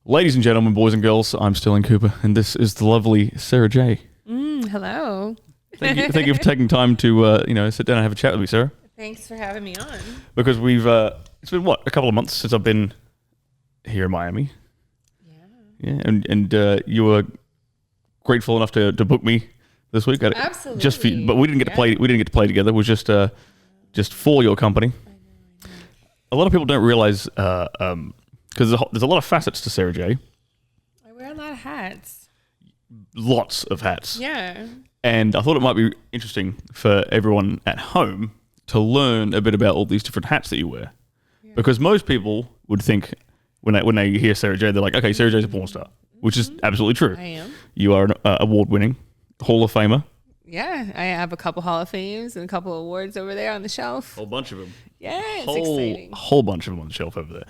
Ladies and gentlemen, boys and girls, I'm Stirling Cooper, and this is the lovely Sarah J. Hello. Thank you for taking time to sit down and have a chat with me, Sarah. Thanks for having me on. Because it's been a couple of months since I've been here in Miami. Yeah, and you were grateful enough to book me this week. Absolutely. But we didn't get to play. We didn't get to play together. It was just for your company. I know. A lot of people don't realize because there's a lot of facets to Sarah J. I wear a lot of hats. Lots of hats. Yeah. And I thought it might be interesting for everyone at home to learn a bit about all these different hats that you wear. Yeah. Because most people would think when they hear Sarah J, they're like, okay, Sarah J's a porn star, which is absolutely true. I am. You are an award-winning Hall of Famer. Yeah, I have a couple Hall of Fames and a couple awards over there on the shelf. A whole bunch of them. Yeah, it's exciting. A whole bunch of them on the shelf over there.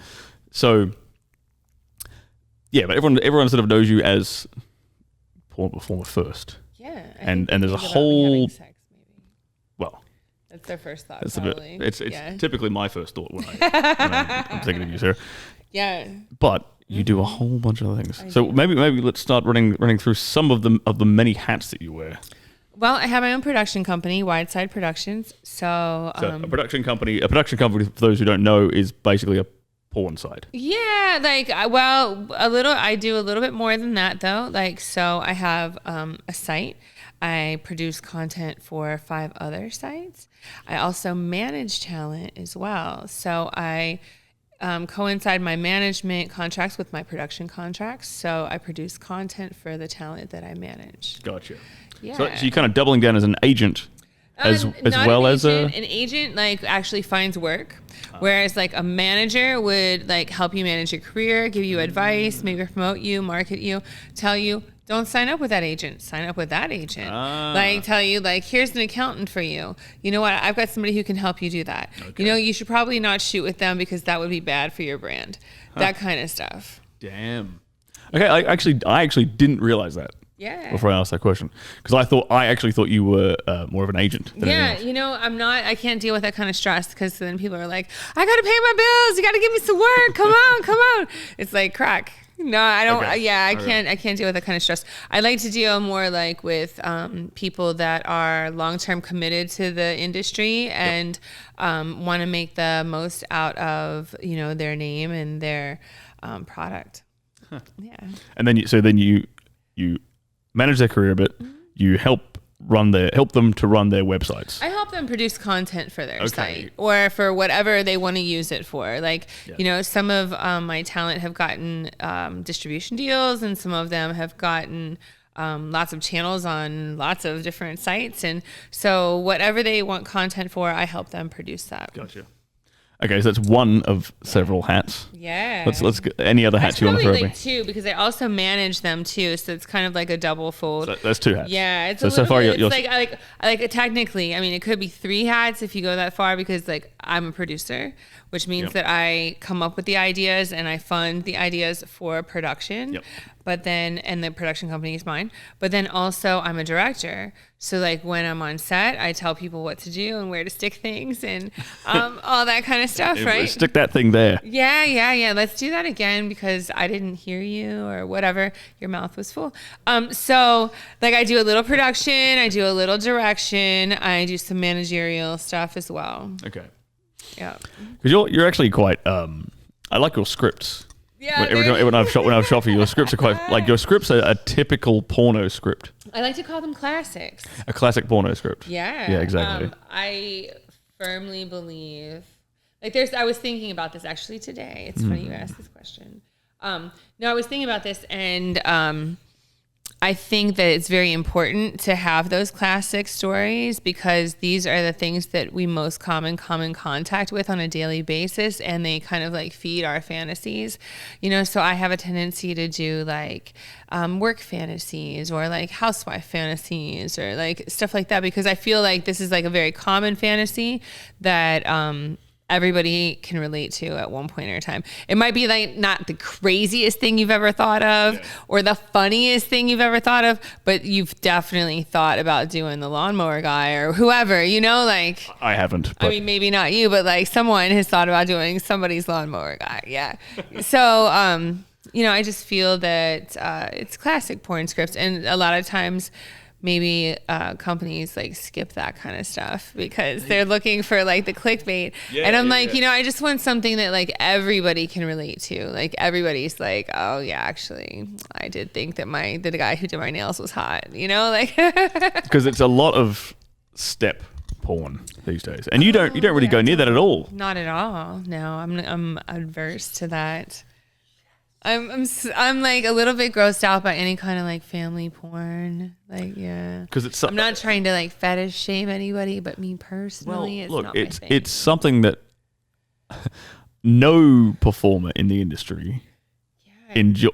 So, yeah, but everyone sort of knows you as porn performer first. Yeah. And there's a whole... Sex, maybe. Well... That's their first thought, It's probably. It's typically my first thought when I'm thinking of you, Sarah. Yeah. But you do a whole bunch of other things. So maybe let's start running through some of the many hats that you wear. Well, I have my own production company, Wideside Productions. So a production company, for those who don't know, is basically a porn site. Yeah, I do a little bit more than that though. So I have a site. I produce content for 5 other sites. I also manage talent as well. So I coincide my management contracts with my production contracts. So I produce content for the talent that I manage. Gotcha. Yeah. So you're kind of doubling down as an agent as well as an agent actually finds work, whereas a manager would help you manage your career, give you advice, maybe promote you, market you, tell you don't sign up with that agent, sign up with that agent. Tell you here's an accountant for you. You know what? I've got somebody who can help you do that. Okay. You should probably not shoot with them because that would be bad for your brand. That kind of stuff. Damn. Okay, I actually didn't realize that. Yeah. Before I asked that question, because I actually thought you were more of an agent. Yeah, I'm not. I can't deal with that kind of stress because then people are like, I got to pay my bills. You got to give me some work. Come on. It's like crack. No, I don't. Okay. Yeah, I can't deal with that kind of stress. I like to deal more with people that are long-term committed to the industry and want to make the most out of their name and their product. Huh. Yeah. And then you manage their career a bit. You help them to run their websites. I help them produce content for their site or for whatever they want to use it for. Some of my talent have gotten distribution deals, and some of them have gotten lots of channels on lots of different sites. And so whatever they want content for, I help them produce that. Gotcha. Okay, so that's one of several hats. Yeah. Let's get any other hats you want to throw at me. 2 because I also manage them too, so it's kind of like a double fold. So that's 2 hats. Yeah, it's so far it's technically, I mean, it could be 3 hats if you go that far because I'm a producer, which means that I come up with the ideas and I fund the ideas for production. Yep. And the production company is mine. But then also I'm a director. So when I'm on set, I tell people what to do and where to stick things and all that kind of stuff, right? Stick that thing there. Yeah. Let's do that again because I didn't hear you or whatever. Your mouth was full. So I do a little production, I do a little direction, I do some managerial stuff as well. Okay. Yeah. Because you're actually quite. I like your scripts. Yeah. When I've shot for you, your scripts are quite your scripts are a typical porno script. I like to call them classics. A classic porno script. Yeah. Yeah, exactly. I firmly believe I was thinking about this actually today. It's funny you asked this question. I was thinking about this and I think that it's very important to have those classic stories because these are the things that we most come in contact with on a daily basis, and they kind of feed our fantasies, so I have a tendency to do work fantasies or housewife fantasies or stuff like that because I feel like this is a very common fantasy that everybody can relate to at one point in time. It might be not the craziest thing you've ever thought of or the funniest thing you've ever thought of, but you've definitely thought about doing the lawnmower guy or whoever, I haven't. But. I mean, maybe not you, but someone has thought about doing somebody's lawnmower guy. Yeah. So, I just feel that it's classic porn scripts, and a lot of times maybe companies like skip that kind of stuff because they're looking for like the clickbait. And I'm like, I just want something that like everybody can relate to. Like everybody's like, oh yeah, actually, I did think that the guy who did my nails was hot. Like because it's a lot of step porn these days, and you don't really go near that at all. Not at all. No, I'm adverse to that. I'm like a little bit grossed out by any kind of like family porn. Like, yeah. Because I'm not trying to like fetish shame anybody, but me personally, it's not my thing. It's something that no performer in the industry is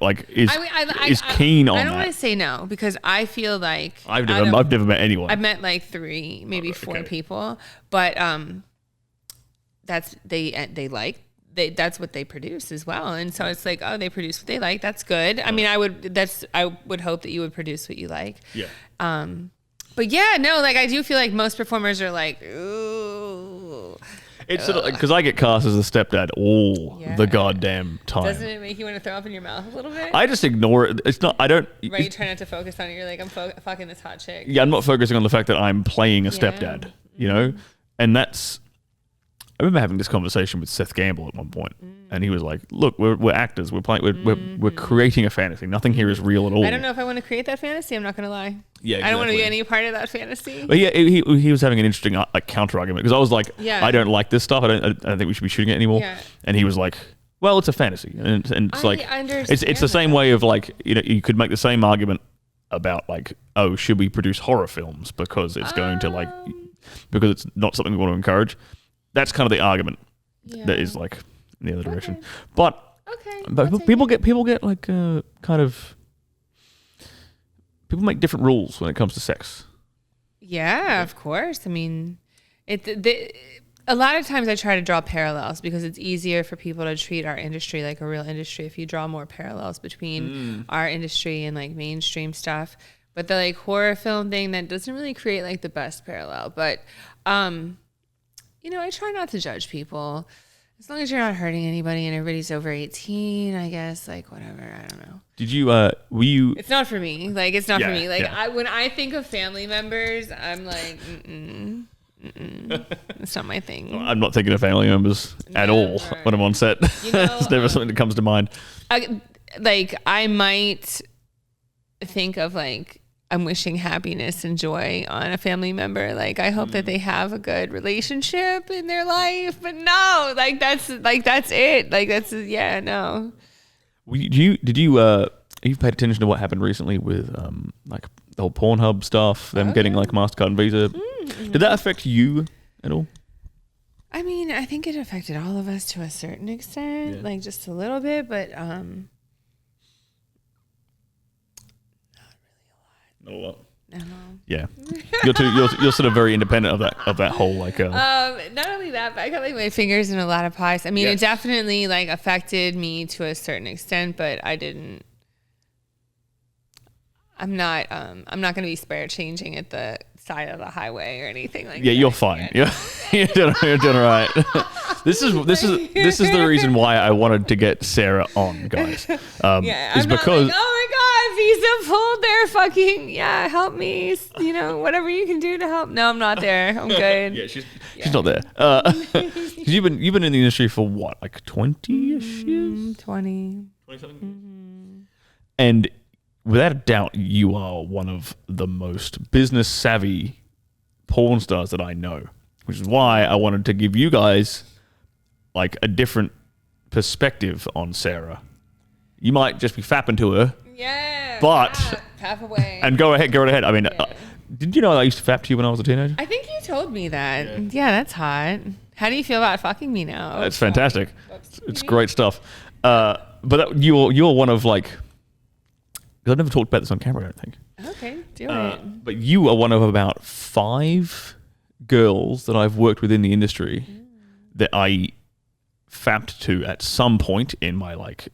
keen on. I don't want to say no because I feel like I've never met anyone. I've met like 3, maybe 4 people, but that's that's what they produce as well. And so it's like, oh, they produce what they like. That's good. I mean, I would hope that you would produce what you like. Yeah. But yeah, no, like I do feel like most performers are like, ooh. It's sort of because I get cast as a stepdad all the goddamn time. Doesn't it make you want to throw up in your mouth a little bit? I just ignore it. It's not, I don't. Right, you try not to focus on it. You're like, I'm fucking this hot chick. Yeah, I'm not focusing on the fact that I'm playing a stepdad, And that's, I remember having this conversation with Seth Gamble at one point, and he was like, "Look, we're actors. We're playing. We're creating a fantasy. Nothing here is real at all." I don't know if I want to create that fantasy. I'm not going to lie. Yeah, exactly. I don't want to be any part of that fantasy. But yeah, he was having an interesting counter argument because I was like, I don't like this stuff. I don't think we should be shooting it anymore. Yeah. And he was like, "Well, it's a fantasy," and it's like it's the same way of like you could make the same argument about like, oh, should we produce horror films because it's going to like because it's not something we want to encourage. That's kind of the argument that is like in the other direction. But people get like kind of people make different rules when it comes to sex. Yeah, of course. I mean, a lot of times I try to draw parallels because it's easier for people to treat our industry like a real industry if you draw more parallels between our industry and like mainstream stuff. But the like horror film thing, that doesn't really create like the best parallel. But I try not to judge people. As long as you're not hurting anybody and everybody's over 18, I guess, like, whatever. I don't know. Did you, were you... It's not for me. Like, it's not for me. Like, when I think of family members, I'm like, it's not my thing. I'm not thinking of family members at all when I'm on set. It's never something that comes to mind. I might think of, like, I'm wishing happiness and joy on a family member. Like, I hope that they have a good relationship in their life. But no, that's it. No. Did you you've paid attention to what happened recently with like the whole Pornhub stuff, them getting like MasterCard and Visa? Did that affect you at all? I mean, I think it affected all of us to a certain extent, like just a little bit, but not a lot. No. Yeah, you're sort of very independent of that whole like. Not only that, but I got like my fingers in a lot of pies. I mean, it definitely like affected me to a certain extent, but I didn't. I'm not going to be spare changing at the side of the highway or anything like that. Yeah, you're fine. You're doing all right. This is the reason why I wanted to get Sarah on, guys. Is because like, oh my God, Visa pulled their fucking help me. Whatever you can do to help. No, I'm not there. I'm good. Yeah, she's not there. 'Cause you've been in the industry for what, like 20-ish years? 20. 20-something? And without a doubt, you are one of the most business savvy porn stars that I know, which is why I wanted to give you guys like a different perspective on Sarah. You might just be fapping to her. Yeah. But fapp away. And go ahead. I mean, did you know I used to fap to you when I was a teenager? I think you told me that. Yeah, that's hot. How do you feel about fucking me now? That's fantastic. It's great stuff. But you're one of like. Because I've never talked about this on camera, I don't think. Okay, do it. But you are one of about 5 girls that I've worked with in the industry that I fapped to at some point in my like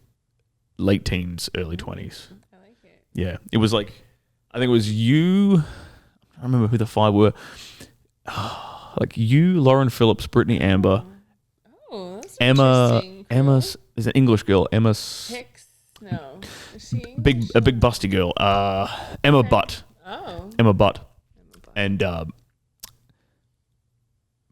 late teens, early 20s. I like it. Yeah, it was like, I think it was you. I don't remember who the 5 were. Like you, Lauren Phillips, Brittany Amber. Oh, that's Emma. interesting. Emma is an English girl. Emma. No. Is she a big busty girl. Emma Butt. Oh. Emma Butt. And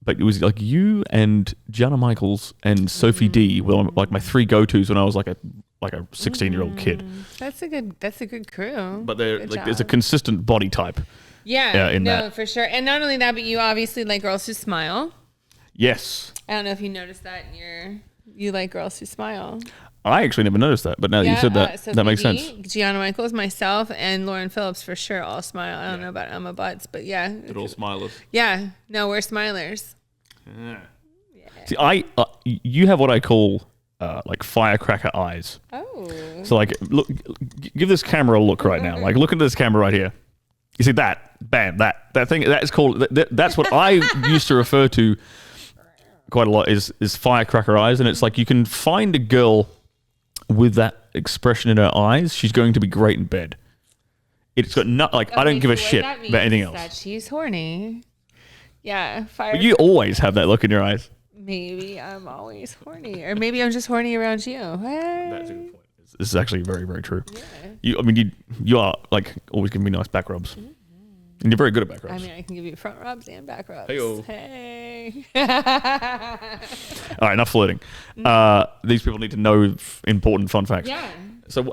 but it was like you and Gianna Michaels and Sophie D were like my 3 go-tos when I was like a 16-year-old kid. That's a good crew. But there's a consistent body type. Yeah, in no, that. for sure. And not only that, but you obviously like girls who smile. Yes. I don't know if you noticed that you like girls who smile. I actually never noticed that, but now that you said that, Sophie that makes D, sense. Gianna Michaels, myself, and Lauren Phillips for sure all smile. I don't know about Emma Butts, but yeah. They're all smilers. Yeah, no, we're smilers. Yeah. See, you have what I call like firecracker eyes. Oh. So like, look, give this camera a look right now. Like, look at this camera right here. You see that? Bam! That thing. That is called. That's what I used to refer to quite a lot. Is firecracker eyes, and it's like you can find a girl with that expression in her eyes. She's going to be great in bed. It's got not like I don't give a shit about anything else. That she's horny. Yeah, But you always have that look in your eyes. Maybe I'm always horny, or maybe I'm just horny around you. That's a good point. This is actually very, very true. Yeah. You are like always giving me nice back rubs, and you're very good at back rubs. I mean, I can give you front rubs and back rubs. Hey-o. Hey. All right, enough flirting. These people need to know important fun facts. Yeah. So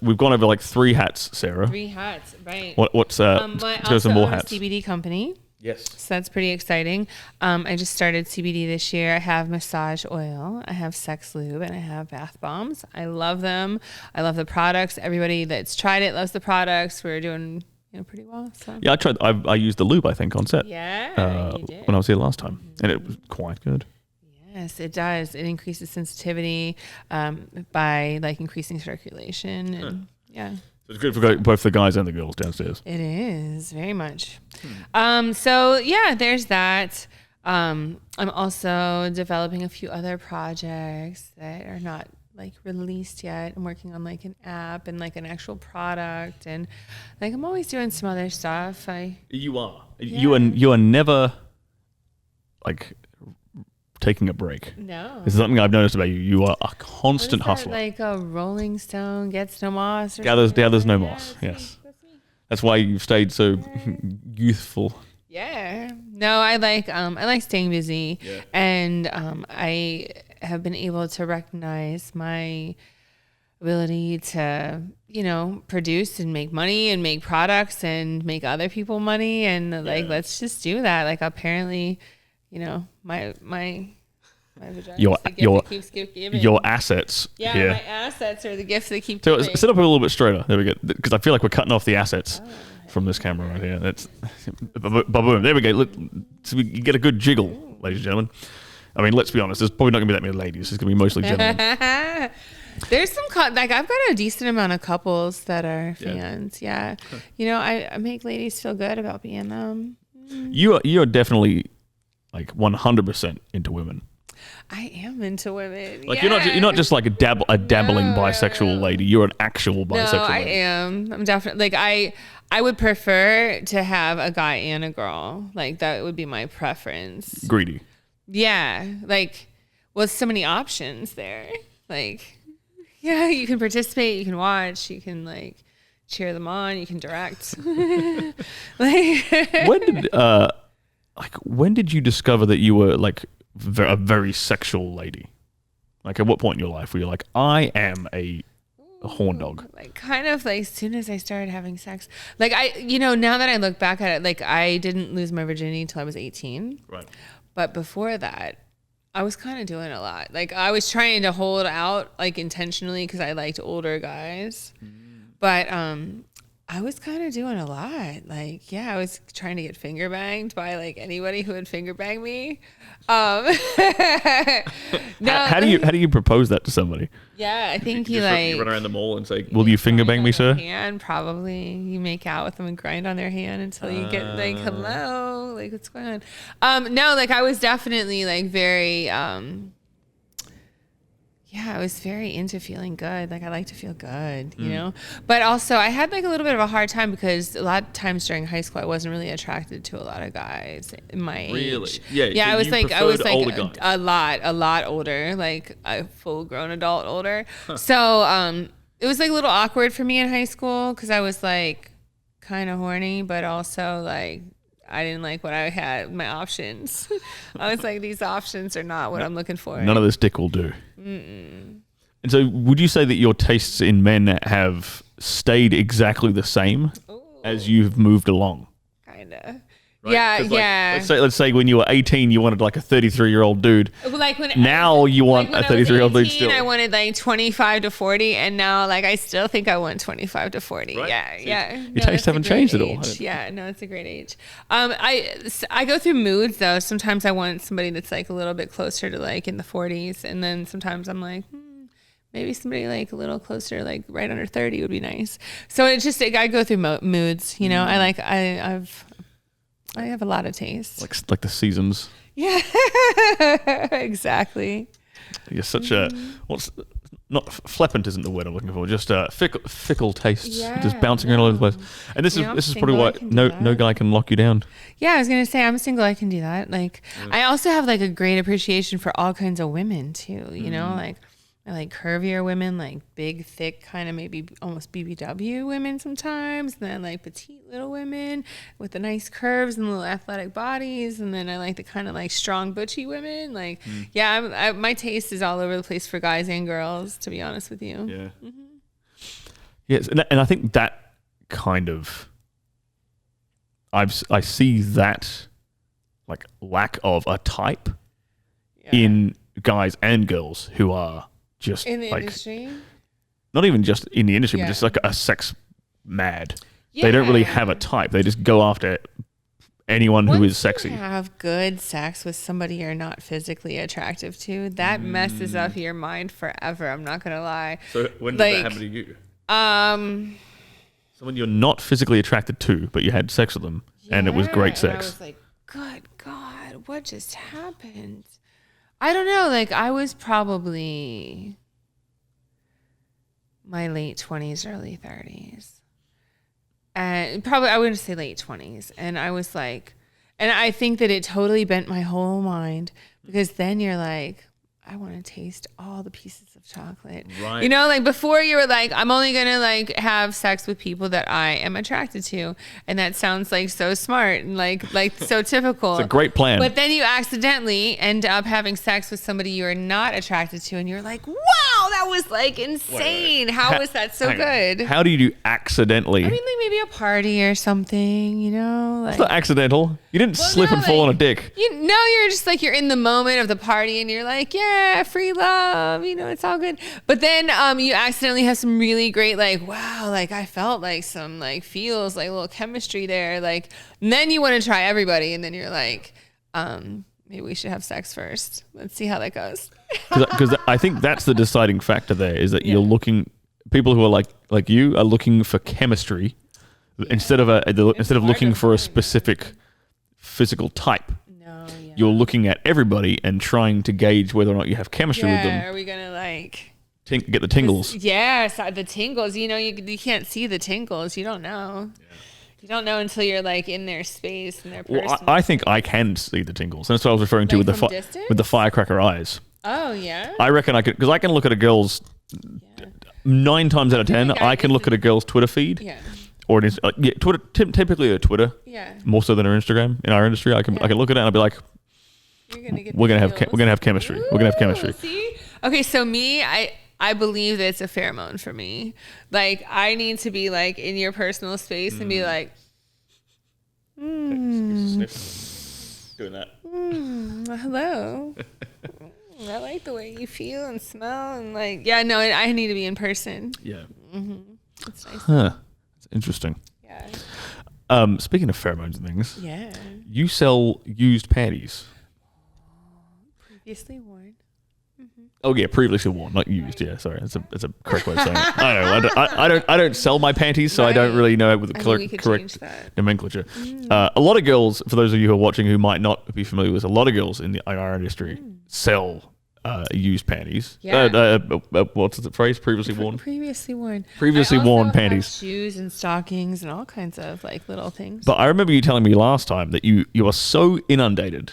we've gone over like 3 hats, Sarah. 3 hats, right? What's but let's go some more hats. CBD company. Yes. So that's pretty exciting. I just started CBD this year. I have massage oil, I have sex lube, and I have bath bombs. I love them. I love the products. Everybody that's tried it loves the products. We're doing pretty well. So. Yeah, I tried. I used the lube, I think, on set. Yeah, you did. When I was here last time, and it was quite good. Yes, it does. It increases sensitivity by like increasing circulation, and yeah. So it's good for both the guys and the girls downstairs. It is very much. So yeah, there's that. I'm also developing a few other projects that are not like released yet. I'm working on like an app and like an actual product, and like I'm always doing some other stuff. You are. Yeah. You are never like taking a break. No. This is something I've noticed about you. You are a constant hustler. Like a Rolling Stone gets no moss. Gathers no moss. Yes. That's why you've stayed so youthful. Yeah. No, I like staying busy, and I have been able to recognize my ability to, produce and make money and make products and make other people money, and let's just do that. Like apparently, my vagina keeps giving. Your assets. Yeah, here. my assets are the gifts that keep So giving. sit up a little bit straighter. There we go. Because I feel like we're cutting off the assets from this camera right here. That's boom. There we go. So we get a good jiggle, ladies and gentlemen. I mean, let's be honest. There's probably not going to be that many ladies. It's going to be mostly gentlemen. There's some I've got a decent amount of couples that are fans. Yeah. I make ladies feel good about being them. You are definitely like 100% into women. I am into women. Like you're not just like a dabbling bisexual lady. You're an actual bisexual No, I lady. am. I'm definitely like I would prefer to have a guy and a girl. Like that would be my preference. Greedy. Yeah. Like, so many options there. Like, yeah, you can participate, you can watch, you can like cheer them on, you can direct. When did you discover that you were like a very sexual lady? Like at what point in your life were you like, I am a horn dog? Like kind of like as soon as I started having sex. Like now that I look back at it, like I didn't lose my virginity until I was 18. Right. But before that, I was kind of doing a lot. Like I was trying to hold out like intentionally because I liked older guys. But I was kind of doing a lot. Like, yeah, I was trying to get finger banged by like anybody who would finger bang me. No, how do you propose that to somebody? Yeah, I think you run around the mall and say, "Will you finger bang me, sir?" Hand, probably. You make out with them and grind on their hand until you get like, "Hello, like what's going on?" No, like I was definitely like very. Yeah, I was very into feeling good. Like I like to feel good, But also I had like a little bit of a hard time because a lot of times during high school I wasn't really attracted to a lot of guys my age. Really? Yeah. Yeah, so I was like a lot older, like a full grown adult older. Huh. So it was like a little awkward for me in high school because I was like kind of horny, but also like I didn't like what I had, my options. I was like, these options are not what I'm looking for. None of this dick will do. Mm-mm. And so would you say that your tastes in men have stayed exactly the same as you've moved along? Kind of. Right? Yeah, Like, yeah. Let's say when you were 18, you wanted like a 33-year-old dude. Like when now you want a 33-year-old dude still. I wanted like 25 to 40, and now like I still think I want 25 to 40. Right? Yeah. Your tastes haven't changed at all. Yeah, no, it's a great age. I go through moods though. Sometimes I want somebody that's like a little bit closer to like in the 40s, and then sometimes I'm like, maybe somebody like a little closer, like right under 30 would be nice. So it's just like, I go through moods. You know, I have a lot of taste. Like the seasons. Yeah, exactly. You're such a flippant isn't the word I'm looking for. Just fickle taste, just bouncing around all over the place. And this is probably why no guy can lock you down. Yeah, I was gonna say I'm single. I can do that. Like I also have like a great appreciation for all kinds of women too. You know, like I like curvier women, like big, thick, kind of maybe almost BBW women sometimes. And then I like petite little women with the nice curves and little athletic bodies. And then I like the kind of like strong, butchy women. Like, my taste is all over the place for guys and girls, to be honest with you. Yeah. Mm-hmm. Yes, and I think that kind of, I see that like lack of a type in guys and girls who are just in the like, industry, not even just in the industry, but just like a sex mad. They don't really have a type. They just go after anyone who is sexy. Once you have good sex with somebody you're not physically attractive to, that messes up your mind forever. I'm not gonna lie. So when did that happen to you? Someone you're not physically attracted to, but you had sex with them, and it was great sex. I was like, good God, what just happened? I don't know. Like I was probably my late 20s, early 30s. And probably, I wouldn't say late 20s. And I was like, and I think that it totally bent my whole mind because then you're like, I want to taste all the pieces of chocolate. Right. You know, like before you were like, I'm only going to like have sex with people that I am attracted to. And that sounds like so smart and like so typical. It's a great plan. But then you accidentally end up having sex with somebody you're not attracted to. And you're like, wow, that was like insane. Wait. How was that so good? How do you do accidentally? I mean, like maybe a party or something, you know? Like, it's not accidental. You didn't slip and fall on a dick. You're just like, you're in the moment of the party and you're like, yeah, free love, you know, it's all good. But then you accidentally have some really great, like, wow, like I felt like some like feels, like a little chemistry there. Like, and then you want to try everybody. And then you're like, maybe we should have sex first. Let's see how that goes. Because I think that's the deciding factor there is that you're looking, people who are like you are looking for chemistry instead of looking for a specific physical type. You're looking at everybody and trying to gauge whether or not you have chemistry with them. Are we going to like... get the tingles? Yes, the tingles. You know, you can't see the tingles. You don't know. Yeah. You don't know until you're like in their space and their person. Well, I think I can see the tingles. That's what I was referring to with the firecracker eyes. Oh, yeah? I reckon I could, because I can look at a girl's 9 times out of 10, I can look at a girl's Twitter feed. Yeah. Or Twitter, typically a Twitter. Yeah. More so than her Instagram. In our industry, I can look at it and I'll be like, we're gonna have chemistry. Ooh, we're gonna have chemistry. See? Okay, so me, I believe that it's a pheromone for me. Like I need to be like in your personal space and be like, doing that. Hello. I like the way you feel and smell and like I need to be in person. Yeah. Mm-hmm. It's nice. Huh. It's interesting. Yeah. Speaking of pheromones and things. Yeah. You sell used panties. Previously worn. Mm-hmm. Oh yeah, previously worn, not used. Yeah, sorry, that's a correct way of saying it. I don't sell my panties, so I don't really know with the correct nomenclature. A lot of girls, for those of you who are watching who might not be familiar with, a lot of girls in our industry sell used panties. Yeah. What's the phrase? Previously worn. Previously worn. Previously worn panties. Shoes and stockings and all kinds of like little things. But I remember you telling me last time that you are so inundated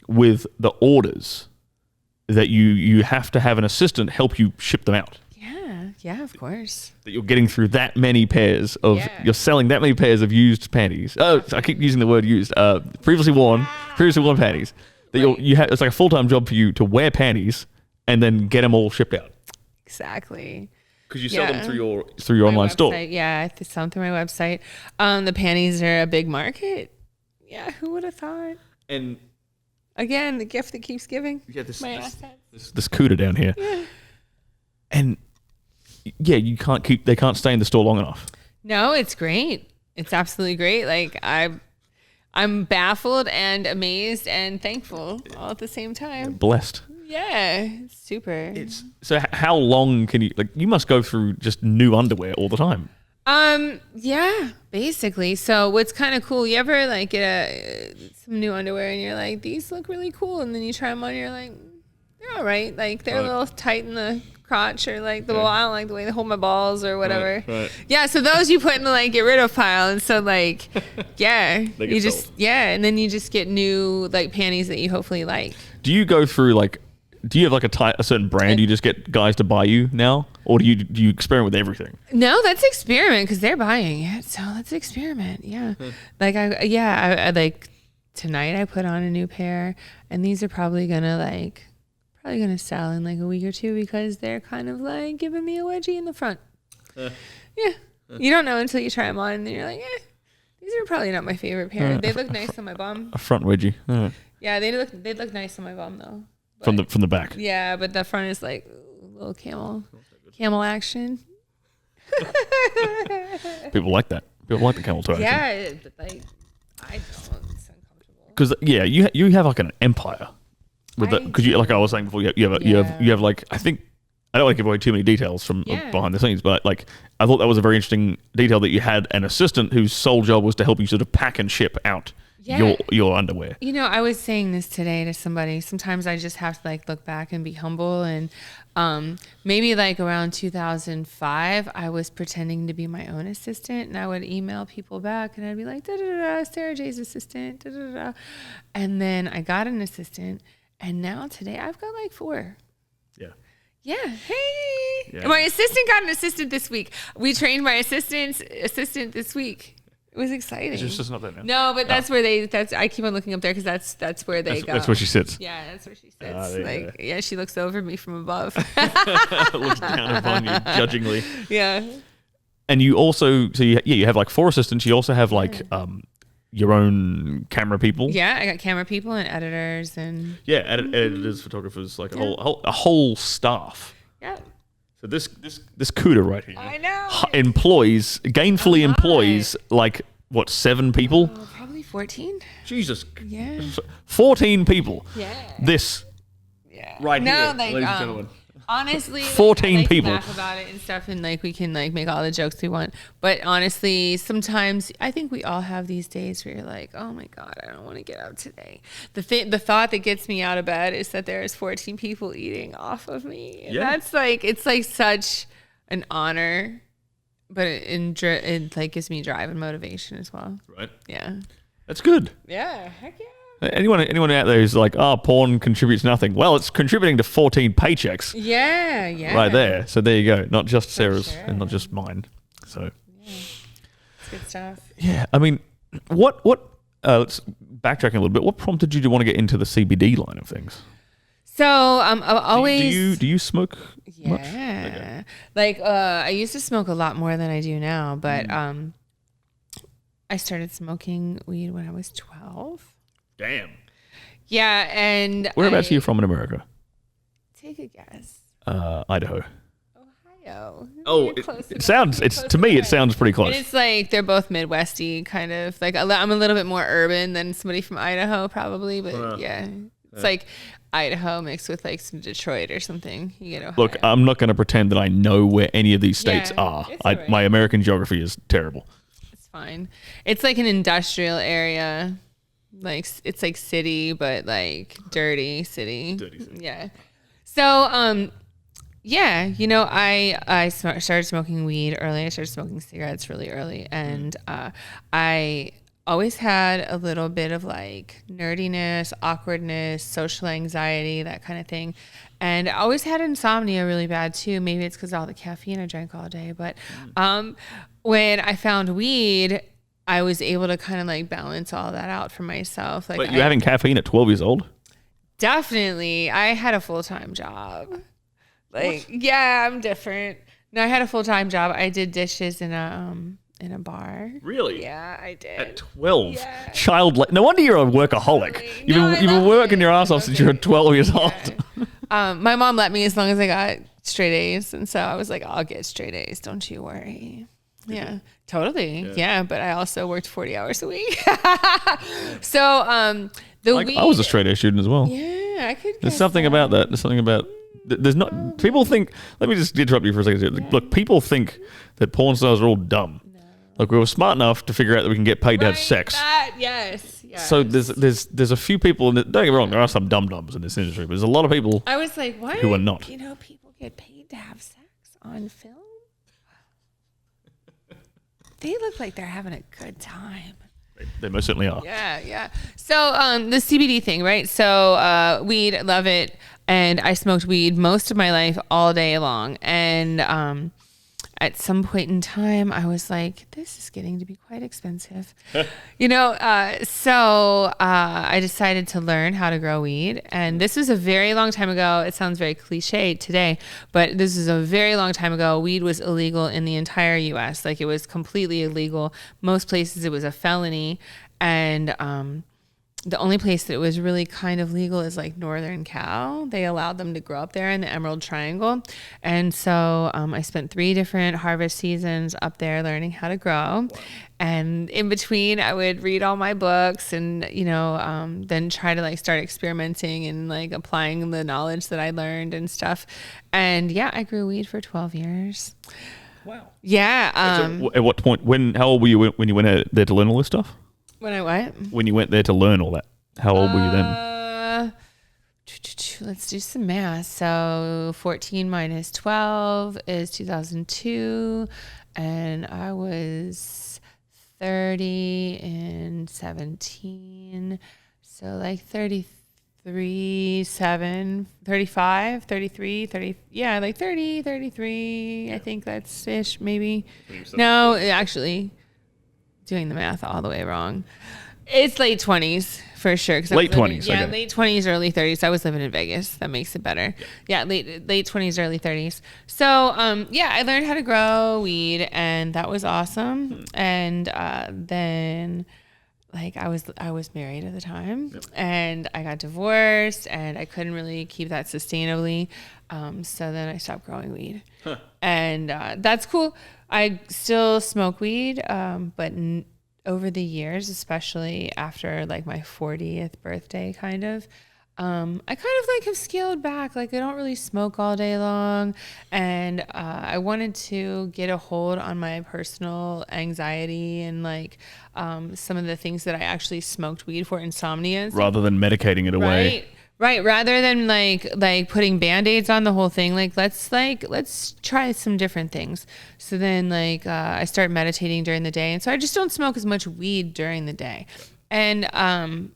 with the orders that you have to have an assistant help you ship them out. Yeah, of course. That you're getting through that many pairs of, you're selling that many pairs of used panties. Oh, I keep using the word used. Previously worn panties. That you have, it's like a full-time job for you to wear panties and then get them all shipped out. Exactly. Because you sell them through your online website. store. Yeah, I sell them through my website. The panties are a big market. Yeah, who would have thought? And again, the gift that keeps giving. Yeah, this assets. CUDA down here. Yeah. And yeah, they can't stay in the store long enough. No, it's great. It's absolutely great. Like I'm baffled and amazed and thankful all at the same time. Blessed. Yeah, super. So how long can you must go through just new underwear all the time? Yeah, basically. So what's kind of cool, you ever like get some new underwear and you're like, these look really cool, and then you try them on and you're like, they're all right. Like they're a little tight in the crotch, or like I don't like the way they hold my balls or whatever. Right. Yeah, so those you put in the like get rid of pile, and so like yeah, you just sold. And then you just get new like panties that you hopefully like. Do you go through do you have like a certain brand you just get guys to buy you now, or do you experiment with everything? No, let's experiment because they're buying it. So let's experiment. Yeah, I like tonight I put on a new pair, and these are probably gonna sell in like a week or two because they're kind of like giving me a wedgie in the front. Yeah, you don't know until you try them on, and then you're like, these are probably not my favorite pair. They look nice on my bum. A front wedgie. Yeah, they look nice on my bum though. From the back. Yeah, but the front is like a little camel action. People like that. People like the camel toe action. Yeah, but like I don't. It's uncomfortable. Because you have like an empire with because like I was saying before, you have like, I think, I don't want to give away too many details from behind the scenes, but like I thought that was a very interesting detail that you had an assistant whose sole job was to help you sort of pack and ship out your underwear. You know, I was saying this today to somebody. Sometimes I just have to like look back and be humble. And maybe like around 2005, I was pretending to be my own assistant, and I would email people back, and I'd be like, da da da, Sarah J's assistant, da da da. And then I got an assistant, and now today I've got like 4. Yeah. Hey. Yeah. My assistant got an assistant this week. We trained my assistant this week. It was exciting. It's just not there now. No, but that's where I keep on looking up there because that's where they go. That's where she sits. Yeah, that's where she sits. She looks over me from above. Looks down upon you judgingly. Yeah. And you also, you have like 4 assistants. You also have like your own camera people. Yeah, I got camera people and editors and editors, photographers, like a whole staff. Yeah. So this CUDA right here, I know, gainfully employs like what, 7 people? Probably 14. Jesus. Yeah. 14 people. Yeah. This. Yeah. Right here, ladies and gentlemen. Honestly, 14 like, people. Laugh about it and stuff, and like we can like make all the jokes we want. But honestly, sometimes I think we all have these days where you're like, oh my god, I don't want to get up today. The thought that gets me out of bed is that there's 14 people eating off of me. And that's like, it's like such an honor, but it like gives me drive and motivation as well. Right. Yeah. That's good. Yeah. Heck yeah. Anyone out there who's like, porn contributes nothing. Well, it's contributing to 14 paychecks. Yeah, yeah. Right there. So there you go. Not just Sarah's and not just mine. So. Yeah. It's good stuff. Yeah. I mean, what let's backtracking a little bit. What prompted you to want to get into the CBD line of things? So I'm always. Do you smoke much? Yeah. Okay. Like I used to smoke a lot more than I do now, but I started smoking weed when I was 12. Damn. Yeah, and whereabouts are you from in America? Take a guess. Idaho. Ohio. Oh, it sounds pretty close. And it's like they're both Midwesty kind of. Like I'm a little bit more urban than somebody from Idaho probably, but it's like Idaho mixed with like some Detroit or something. You get Ohio. Look, I'm not going to pretend that I know where any of these states are. Right. My American geography is terrible. It's fine. It's like an industrial area. Like it's like city, but like dirty city. Yeah. So, you know, I started smoking weed early. I started smoking cigarettes really early, and I always had a little bit of like nerdiness, awkwardness, social anxiety, that kind of thing. And I always had insomnia really bad too. Maybe it's because all the caffeine I drank all day. But when I found weed, I was able to kind of like balance all that out for myself. Like, But you're having caffeine at 12 years old? Definitely. I had a full-time job. Like, yeah, I'm different. No, I had a full-time job. I did dishes in a bar. Really? Yeah, I did. At 12? Yeah. No wonder you're a workaholic. Totally. You've been working your ass off since you were 12 years old. My mom let me as long as I got straight A's. And so I was like, I'll get straight A's. Don't you worry. Yeah, totally. Yeah, but I also worked 40 hours a week. So I was a straight A student as well. Yeah, I could. There's something about that. There's something about. There's not. People think. Let me just interrupt you for a second. Look, people think that porn stars are all dumb. No. Like, we were smart enough to figure out that we can get paid to have sex. Yes. So there's a few people. Don't get me wrong. There are some dum-dums in this industry, but there's a lot of people. I was like, what? Who are not. People get paid to have sex on film. They look like they're having a good time. They most certainly are. Yeah. So the CBD thing, right? So weed, love it. And I smoked weed most of my life all day long. And at some point in time, I was like, this is getting to be quite expensive. So I decided to learn how to grow weed. And this was a very long time ago. It sounds very cliche today, but this is a very long time ago. Weed was illegal in the entire U.S. Like, it was completely illegal. Most places it was a felony. And the only place that it was really kind of legal is like Northern Cal. They allowed them to grow up there in the Emerald Triangle. And so I spent 3 different harvest seasons up there learning how to grow. Wow. And in between, I would read all my books and, then try to like start experimenting and like applying the knowledge that I learned and stuff. And yeah, I grew weed for 12 years. Wow. Yeah. So at what point, how old were you when you went there to learn all this stuff? When I what? When you went there to learn all that. How old were you then? Let's do some math. So 14 minus 12 is 2002. And I was 30 and 17. So like 33, 7, 35, 33, 30. Yeah, like 30, 33. I think that's ish, maybe. No, actually, doing the math all the way wrong. It's late 20s for sure. Late 20s. Yeah, okay. Late 20s, early 30s. I was living in Vegas. That makes it better. Yeah, late 20s, early 30s. So, I learned how to grow weed, and that was awesome. And then, like, I was married at the time, and I got divorced, and I couldn't really keep that sustainably. So then I stopped growing weed, and that's cool. I still smoke weed, but over the years, especially after like my 40th birthday, I kind of like have scaled back. Like, I don't really smoke all day long, and I wanted to get a hold on my personal anxiety and like some of the things that I actually smoked weed for, insomnia, rather than medicating it away. Right. Rather than like putting Band-Aids on the whole thing, let's try some different things. So then I start meditating during the day. And so I just don't smoke as much weed during the day. And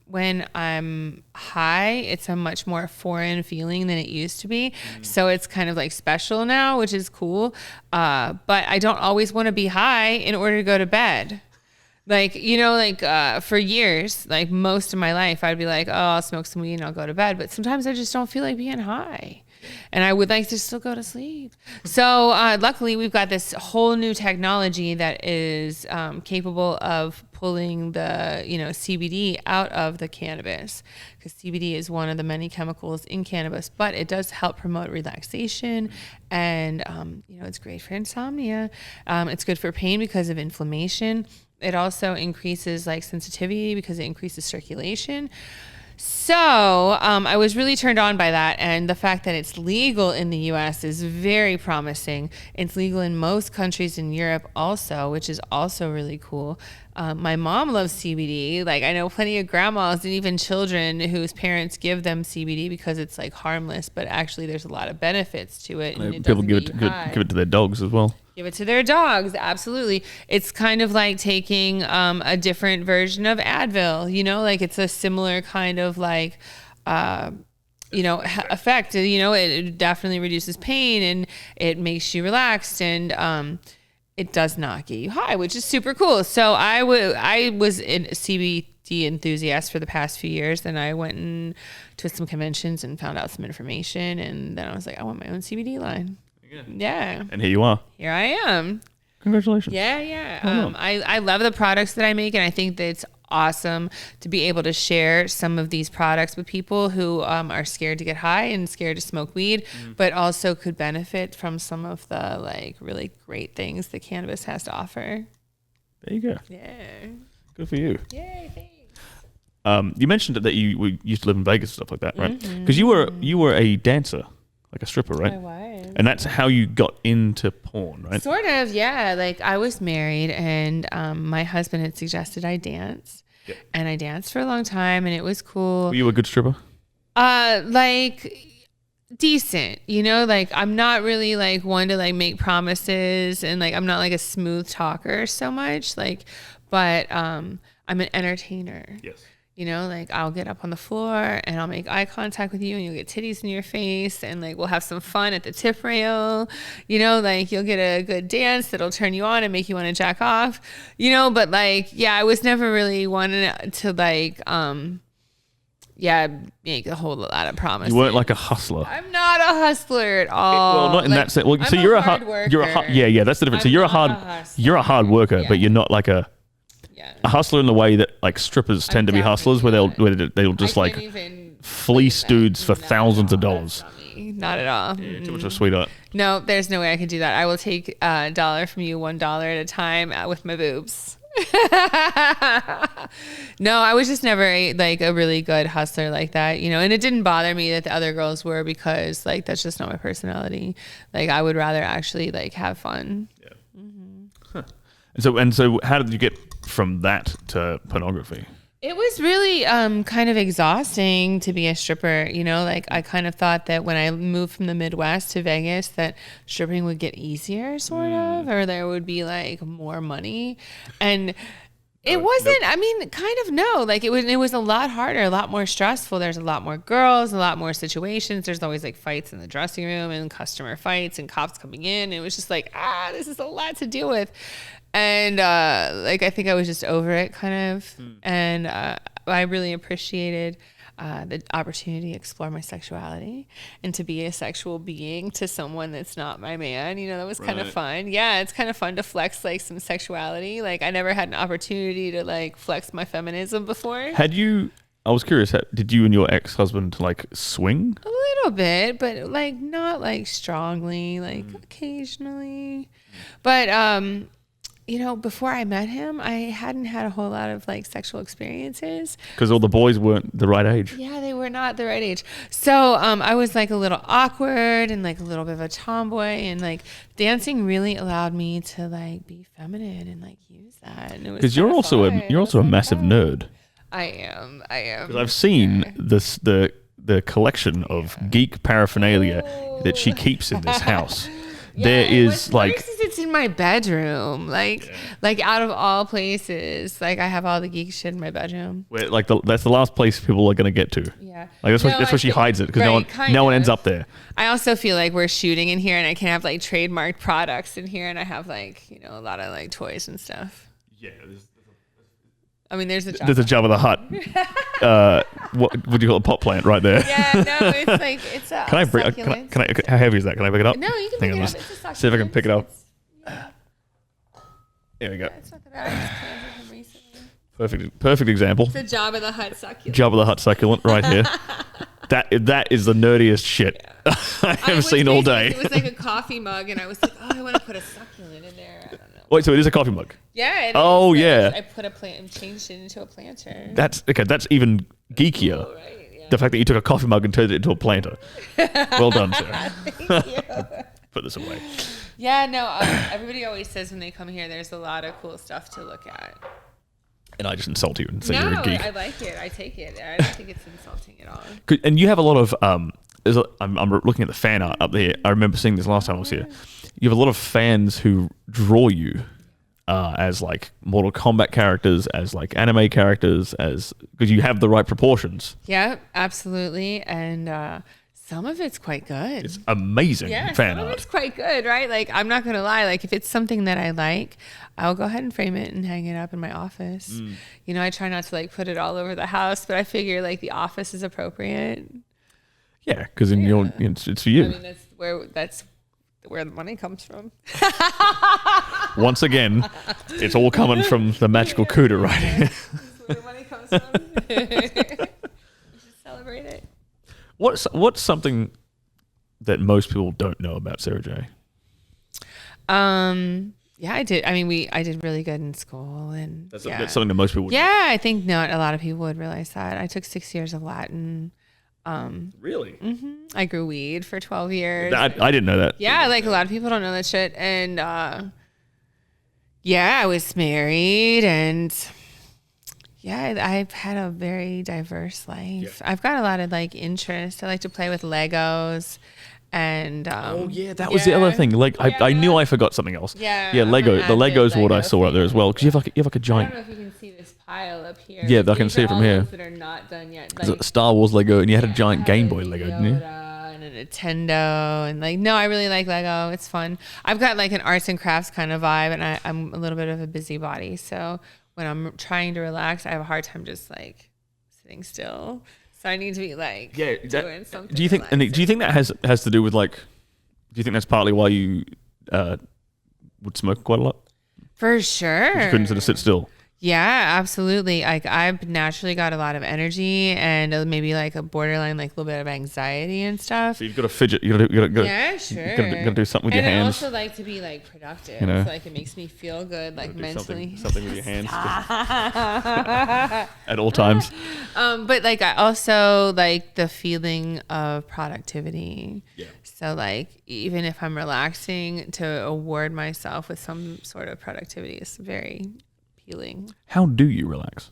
when I'm high, it's a much more foreign feeling than it used to be. So it's kind of like special now, which is cool. But I don't always want to be high in order to go to bed. For years, like most of my life, I'd be like, oh, I'll smoke some weed and I'll go to bed. But sometimes I just don't feel like being high. And I would like to still go to sleep. So luckily, we've got this whole new technology that is capable of pulling the CBD out of the cannabis, because CBD is one of the many chemicals in cannabis, but it does help promote relaxation, and it's great for insomnia. It's good for pain because of inflammation. It also increases like sensitivity because it increases circulation. So I was really turned on by that. And the fact that it's legal in the US is very promising. It's legal in most countries in Europe also, which is also really cool. My mom loves CBD. Like, I know plenty of grandmas and even children whose parents give them CBD because it's like harmless, but actually there's a lot of benefits to it. And people give it to their dogs as well. Give it to their dogs. Absolutely. It's kind of like taking a different version of Advil, you know, like it's a similar kind of like, you know, effect. You know, it definitely reduces pain and it makes you relaxed, and it does not get you high, which is super cool. So I was a CBD enthusiast for the past few years, and I went and to some conventions and found out some information, and then I was like, I want my own CBD line. Yeah. And here you are. Here I am. Congratulations. Yeah. I love the products that I make, and I think that it's awesome to be able to share some of these products with people who are scared to get high and scared to smoke weed, but also could benefit from some of the like really great things that cannabis has to offer. There you go. Yeah. Good for you. Yay, thanks. You mentioned that you used to live in Vegas and stuff like that, right? Because you were a dancer, like a stripper, right? I was. And that's how you got into porn, right? Sort of, yeah. Like I was married, and my husband had suggested I dance, and I danced for a long time, and it was cool. Were you a good stripper? Like decent, you know. Like I'm not really like one to like make promises, and like I'm not like a smooth talker so much. Like, but I'm an entertainer. Yes. You know, like I'll get up on the floor and I'll make eye contact with you, and you'll get titties in your face, and like we'll have some fun at the tip rail. You know, like you'll get a good dance that'll turn you on and make you want to jack off. You know, but like, yeah, I was never really one to like, make a whole lot of promises. You weren't like a hustler. I'm not a hustler at all. Well, not in that sense. Well, so you're a hard worker. Yeah, that's the difference. So you're a hard worker, but you're not like a hustler in the way that like strippers tend to be hustlers, where they'll just like fleece dudes for thousands of dollars. Not at all. Yeah, too much of a sweetheart. No, there's no way I could do that. I will take a dollar from you, $1 at a time with my boobs. No, I was just never like a really good hustler like that, you know, and it didn't bother me that the other girls were, because like that's just not my personality. Like I would rather actually like have fun. Yeah. Huh. And so how did you get from that to pornography? It was really kind of exhausting to be a stripper, you know, like I kind of thought that when I moved from the Midwest to Vegas that stripping would get easier sort of, or there would be like more money, and it wasn't. Nope. I mean, kind of no, like it was a lot harder, a lot more stressful. There's a lot more girls, a lot more situations. There's always like fights in the dressing room and customer fights and cops coming in. It was just like, this is a lot to deal with. And like I think I was just over it kind of, and I really appreciated the opportunity to explore my sexuality and to be a sexual being to someone that's not my man. You know, that was kind of fun. Yeah, it's kind of fun to flex like some sexuality. Like I never had an opportunity to like flex my feminism before. I was curious, did you and your ex-husband like swing? A little bit, but like not like strongly, like occasionally. But you know, before I met him, I hadn't had a whole lot of like sexual experiences. Because all the boys weren't the right age. Yeah, they were not the right age. So I was like a little awkward and like a little bit of a tomboy, and like dancing really allowed me to like be feminine and like use that. Because you're also a massive nerd. I am. Because I've seen the collection of geek paraphernalia that she keeps in this house. Yeah, there is like it's in my bedroom, like out of all places, like I have all the geek shit in my bedroom. Where, like that's the last place people are gonna get to. Yeah, like that's where she hides it, because no one ends up there. I also feel like we're shooting in here, and I can have like trademarked products in here, and I have like, you know, a lot of like toys and stuff. Yeah. I mean, there's a Jabba the Hutt. What would you call a pot plant right there? Yeah, no, it's like it's a. Can I bring? Can I? How heavy is that? Can I pick it up? No, you can pick it up. It's a succulent. See if I can pick it up. There we go. Yeah, it's not that bad. I just planted them recently. Perfect example. It's a Jabba the Hutt succulent. Jabba the Hutt succulent right here. That is the nerdiest shit I have seen all day. It was like a coffee mug, and I was like, I want to put a succulent in there. I don't know. Wait, so it is a coffee mug? Yeah. Oh, yeah. I put a plant and changed it into a planter. That's even geekier. Cool, right? Yeah. The fact that you took a coffee mug and turned it into a planter. Well done, sir. Thank you. Put this away. Yeah, no, everybody always says when they come here, there's a lot of cool stuff to look at. And I just insult you and say you're a geek. I like it. I take it. I don't think it's insulting at all. And you have a lot of I'm looking at the fan art up there. I remember seeing this last time I was here. You have a lot of fans who draw you as like Mortal Kombat characters, as like anime characters, because you have the right proportions. Yeah, absolutely. And some of it's quite good. It's amazing fan some art. of it's quite good, right? Like, I'm not going to lie. Like, if it's something that I like, I'll go ahead and frame it and hang it up in my office. You know, I try not to like put it all over the house, but I figure like the office is appropriate. Yeah, because it's for you. I mean, that's where the money comes from. Once again, it's all coming from the magical Cuda, right? That's where the money comes from. We should celebrate it. What's something that most people don't know about Sarah J? Yeah, I did. I mean, I did really good in school, and that's something that most people would know. I think not a lot of people would realize that. I took 6 years of Latin. Really? Mm-hmm. I grew weed for 12 years. I didn't know that. Yeah, like a lot of people don't know that shit. And I was married, and I've had a very diverse life. Yeah. I've got a lot of like interests. I like to play with Legos. And that was the other thing. Like I knew I forgot something else. Yeah, Lego. The Legos were what I saw up there as well. Because you have like a giant. I don't know if you can see this pile up here. Yeah, I can see it from here. That are not done yet. Like, Star Wars Lego, and you had a giant Game Boy Lego, didn't you? And a Nintendo, and like I really like Lego. It's fun. I've got like an arts and crafts kind of vibe, and I'm a little bit of a busybody. So when I'm trying to relax, I have a hard time just like sitting still. So I need to be like doing something. Do you think that has to do with like? Do you think that's partly why you would smoke quite a lot? For sure. You couldn't sort of sit still. Yeah, absolutely. Like I've naturally got a lot of energy and maybe like a borderline, like a little bit of anxiety and stuff. So you've got to fidget. You got to yeah, sure. You got to do something with your hands. And I also like to be like productive. You know? So like it makes me feel good, like mentally. Something with your hands at all times. But like I also like the feeling of productivity. Yeah. So like even if I'm relaxing, to award myself with some sort of productivity is very healing. How do you relax?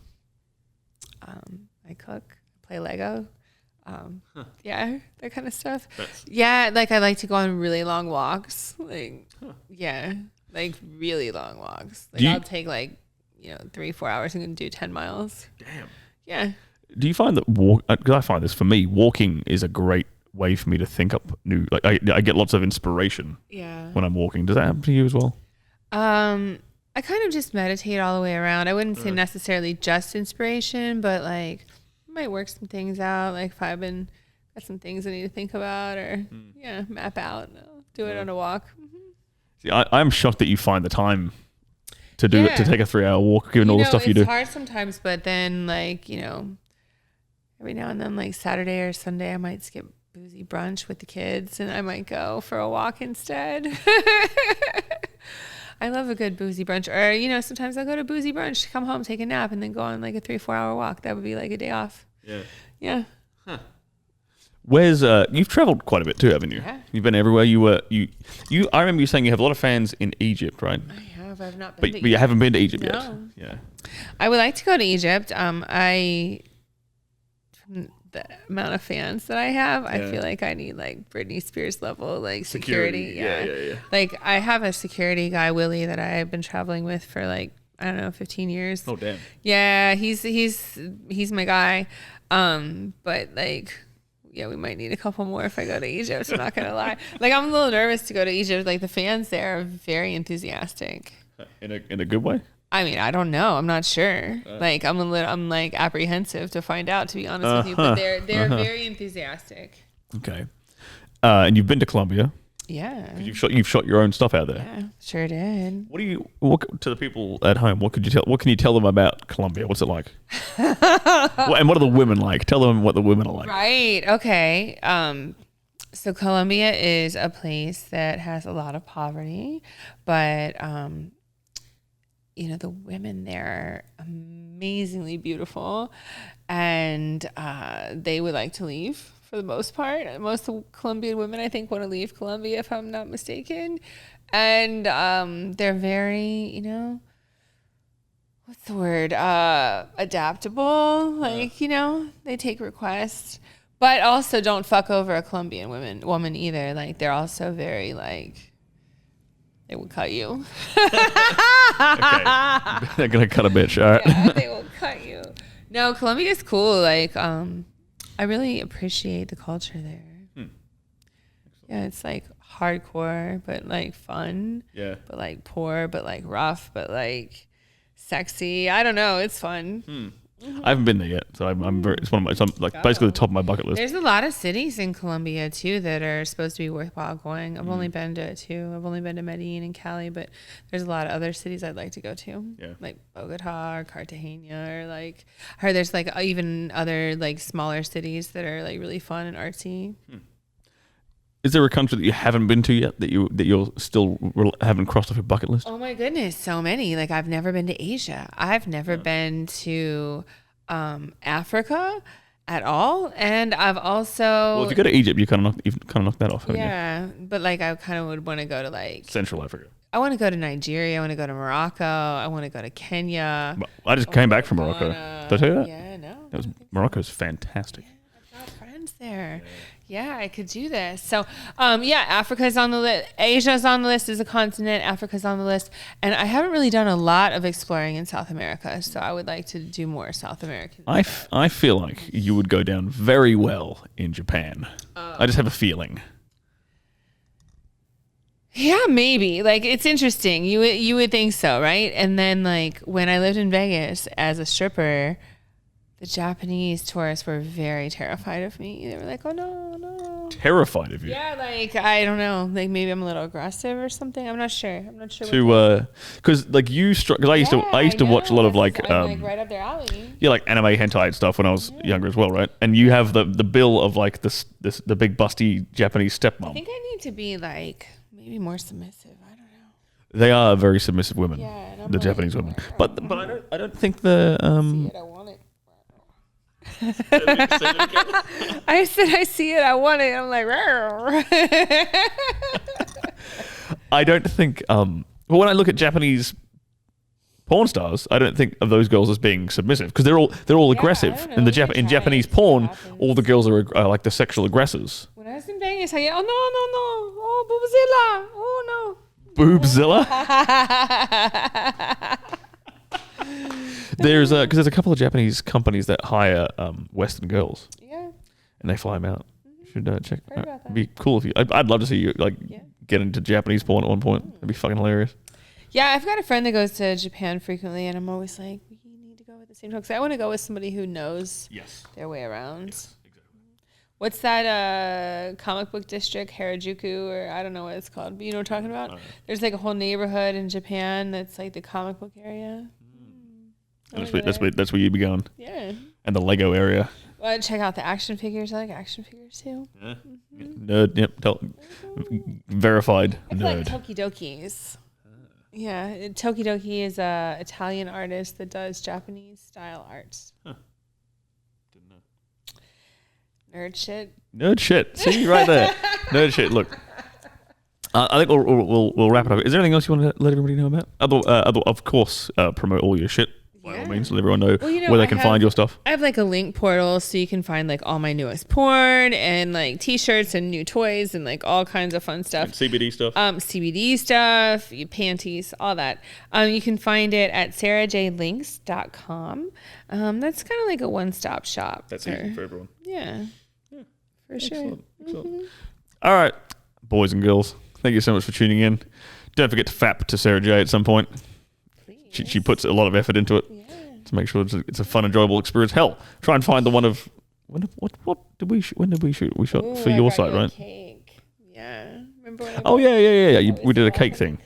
I cook, play Lego, that kind of stuff. Like I like to go on really long walks, like like really long walks. Like I'll take like 3-4 hours and do 10 miles. Damn. Yeah. Do you find that because I find this for me, walking is a great way for me to think up new. Like I get lots of inspiration. Yeah. When I'm walking, does that happen to you as well? I kind of just meditate all the way around. I wouldn't say necessarily just inspiration, but like I might work some things out. Like if I've got some things I need to think about or map out, I'll do it on a walk. Mm-hmm. See, I'm shocked that you find the time to do it, to take a 3-hour walk, given all the stuff you do. It's hard sometimes, but then like, every now and then, like Saturday or Sunday, I might skip boozy brunch with the kids and I might go for a walk instead. I love a good boozy brunch. Or, sometimes I'll go to boozy brunch, come home, take a nap, and then go on like a 3-4 hour walk. That would be like a day off. Yeah. Yeah. Huh. Where's you've traveled quite a bit too, haven't you? Yeah. You've been everywhere. I remember you saying you have a lot of fans in Egypt, right? I have. I've not been to Egypt. But you haven't been to Egypt yet. Yeah. I would like to go to Egypt. The amount of fans that I have, I feel like I need like Britney Spears level like security. Yeah. Like I have a security guy, Willie, that I've been traveling with for like, I don't know, 15 years. Oh damn. Yeah, he's my guy. But like, we might need a couple more if I go to Egypt. I'm not gonna lie. Like I'm a little nervous to go to Egypt. Like the fans there are very enthusiastic. In a good way? I mean, I don't know. I'm not sure. Like I'm like apprehensive to find out, to be honest with you. But they're very enthusiastic. Okay. And you've been to Colombia. Yeah. You've shot your own stuff out there. Yeah, sure did. What to the people at home? What can you tell them about Colombia? What's it like? And what are the women like? Tell them what the women are like. Right. Okay. So Colombia is a place that has a lot of poverty, but the women there are amazingly beautiful, and they would like to leave for the most part. Most of Colombian women, I think, want to leave Colombia, if I'm not mistaken. And they're very, what's the word? Adaptable. Like, they take requests. But also don't fuck over a Colombian woman either. Like they're also very like they will cut you. Okay. They're gonna cut a bitch. All right. Yeah, they will cut you. No, Colombia's cool. Like I really appreciate the culture there. Yeah, it's like hardcore but like fun. Yeah. But like poor, but like rough, but like sexy. I don't know. It's fun. I haven't been there yet, so I'm very. It's one of my. It's like basically the top of my bucket list. There's a lot of cities in Colombia too that are supposed to be worthwhile going. I've only been to 2. I've only been to Medellin and Cali, but there's a lot of other cities I'd like to go to. Yeah. Like Bogota or Cartagena, or like I heard there's like even other like smaller cities that are like really fun and artsy. Is there a country that you haven't been to yet that you're still haven't crossed off your bucket list? Oh my goodness, so many. Like I've never been to Asia. I've never been to Africa at all, and I've also. Well, if you go to Egypt, you kind of knock that off, haven't you? Yeah, but like I kind of would want to go to like Central Africa. I want to go to Nigeria. I want to go to Morocco. I want to go to Kenya. I just came back from Morocco. Did I tell you that? Yeah, no. Morocco's fantastic. I've got friends there. Yeah, I could do this. So, yeah, Africa's on the list. Asia's on the list as a continent. Africa's on the list. And I haven't really done a lot of exploring in South America, so I would like to do more South American. I feel like you would go down very well in Japan. I just have a feeling. Yeah, maybe. Like, it's interesting. You would think so, right? And then, like, when I lived in Vegas as a stripper, the Japanese tourists were very terrified of me. They were like, oh, no. Terrified of you? Yeah, like, I don't know. Like, maybe I'm a little aggressive or something. I'm not sure. Because, like, because I used to watch a lot of, like... I'm, like, right up their alley. Yeah, like anime hentai and stuff when I was younger as well, right? And you have the bill of, like, the big busty Japanese stepmom. I think I need to be, like... maybe more submissive. I don't know. They are very submissive women. Yeah, and the Japanese women. But I don't think the see it, I want it. I said I see it, I want it. I'm like, I don't think well, when I look at Japanese porn stars, I don't think of those girls as being submissive because they're all aggressive. In the in Japanese porn, all the girls are like the sexual aggressors. When I was in Vegas, I get, oh no, oh boobzilla, oh no, boobzilla. There's because there's a couple of Japanese companies that hire Western girls. Yeah. And they fly them out. You should check. It'd be cool if you. I'd love to see you get into Japanese porn at one point. It'd be fucking hilarious. Yeah, I've got a friend that goes to Japan frequently, and I'm always like, we need to go at the same time because I want to go with somebody who knows their way around. Yes, exactly. What's that comic book district, Harajuku, or I don't know what it's called, but you know what I'm talking about? There's like a whole neighborhood in Japan that's like the comic book area. That's where you'd be going. Yeah. And the Lego area. Well, check out the action figures. I like action figures too. Yeah. Nerd. Yep. Verified I nerd. like Tokidokis. Yeah, Tokidoki is a Italian artist that does Japanese style arts. Huh. Didn't know. Nerd shit. See right there. Nerd shit. Look, I think we'll wrap it up. Is there anything else you want to let everybody know about? Of course, promote all your shit. By all means, let everyone know where they can find your stuff. I have like a link portal so you can find like all my newest porn and like t-shirts and new toys and like all kinds of fun stuff. And CBD stuff. CBD stuff, panties, all that. You can find it at sarahjlinks.com. That's kind of like a one-stop shop. That's easy for everyone. Yeah. For sure. Excellent. All right, boys and girls, thank you so much for tuning in. Don't forget to fap to Sarah J at some point. She puts a lot of effort into it to make sure it's a fun, enjoyable experience. Hell, try and find the one of when did we shoot? We shot for your site, right? Cake. Yeah. Remember when we did a cake thing.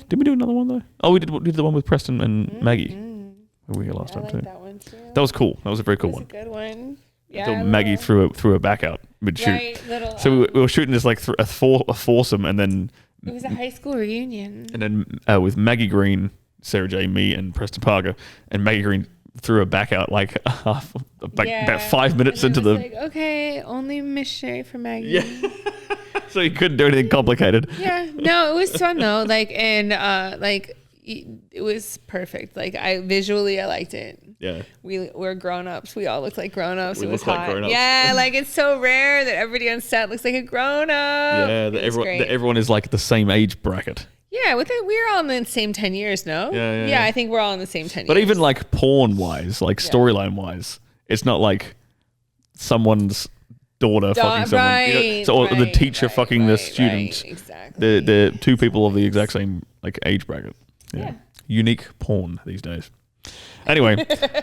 Did we do another one though? Oh, we did the one with Preston and Maggie. We were last time too. That one too. That was cool. That was a very cool one. That was a good one. Until Maggie threw her back out mid shoot. So we were shooting this like a foursome, and then it was a high school reunion. And then with Maggie Green, Sarah J, me, and Preston Parker, and Maggie Green threw her back out like about 5 minutes into the. Like, okay, only missionary for Maggie. Yeah. So you couldn't do anything complicated. Yeah, no, it was fun though. Like and it was perfect. Like I liked it. Yeah. We're grown-ups. We all look like grown-ups. We It was look like hot. grown-ups. Yeah, like it's so rare that everybody on set looks like a grown-up. Yeah, that everyone is like the same age bracket. Yeah, we're all in the same 10 years, no? Yeah. I think we're all in the same 10 years. But even like porn-wise, like storyline-wise, it's not like someone's daughter fucking someone. Right, or the teacher fucking the student. Right, exactly. The two people of the exact same like age bracket. Yeah. Unique porn these days. Anyway,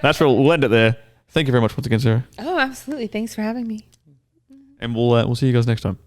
that's where we'll end it there. Thank you very much once again, Sarah. Oh, absolutely. Thanks for having me. And we'll see you guys next time.